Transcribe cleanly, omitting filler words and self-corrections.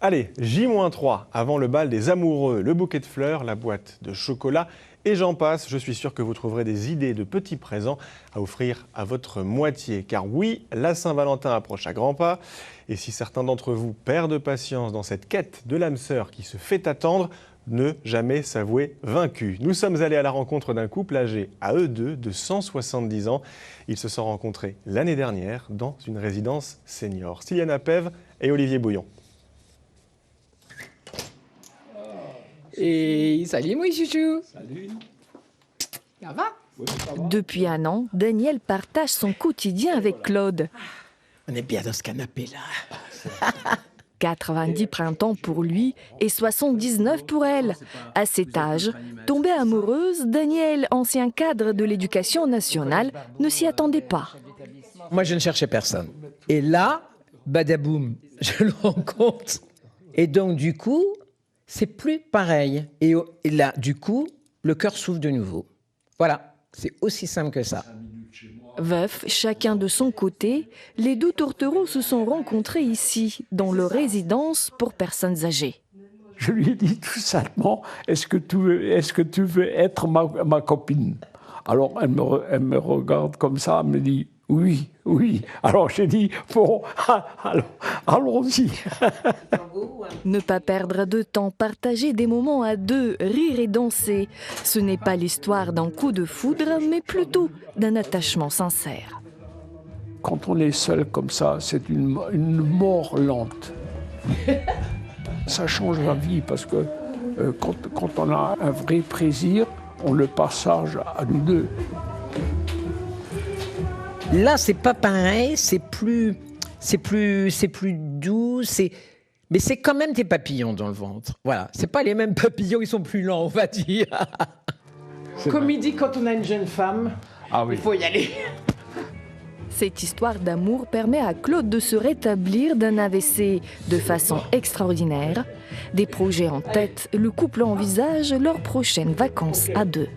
Allez, J-3, avant le bal des amoureux, le bouquet de fleurs, la boîte de chocolat et j'en passe. Je suis sûr que vous trouverez des idées de petits présents à offrir à votre moitié. Car oui, la Saint-Valentin approche à grands pas. Et si certains d'entre vous perdent patience dans cette quête de l'âme sœur qui se fait attendre, ne jamais s'avouer vaincu. Nous sommes allés à la rencontre d'un couple âgé à eux deux de 170 ans. Ils se sont rencontrés l'année dernière dans une résidence senior. Styliana Pève et Olivier Bouillon. Et salut mon chouchou. Salut. Ça va? Oui, ça va. Depuis un an, Daniel partage son quotidien avec Claude. On est bien dans ce canapé-là. 90 printemps pour lui et 79 pour elle. À cet âge, tombée amoureuse, Daniel, ancien cadre de l'éducation nationale, ne s'y attendait pas. Moi, je ne cherchais personne. Et là, badaboum, je le rencontre. Et donc, du coup, c'est plus pareil. Et là, du coup, le cœur s'ouvre de nouveau. Voilà, c'est aussi simple que ça. Veufs, chacun de son côté, les deux tourtereaux se sont rencontrés ici, dans leur résidence pour personnes âgées. Je lui ai dit tout simplement, est-ce que tu veux être ma copine? Alors elle me regarde comme ça, elle me dit oui, oui. Alors j'ai dit bon, alors, allons-y. Ne pas perdre de temps, partager des moments à deux, rire et danser. Ce n'est pas l'histoire d'un coup de foudre, mais plutôt d'un attachement sincère. Quand on est seul comme ça, c'est une mort lente. Ça change la vie parce que quand on a un vrai plaisir, on le partage à nous deux. Là, c'est pas pareil, c'est plus doux, mais c'est quand même des papillons dans le ventre. Voilà, c'est pas les mêmes papillons, ils sont plus lents, on va dire. Comme il dit, quand on a une jeune femme, Ah oui. il faut y aller. Cette histoire d'amour permet à Claude de se rétablir d'un AVC de façon extraordinaire. Des projets en tête, le couple envisage leurs prochaines vacances à deux.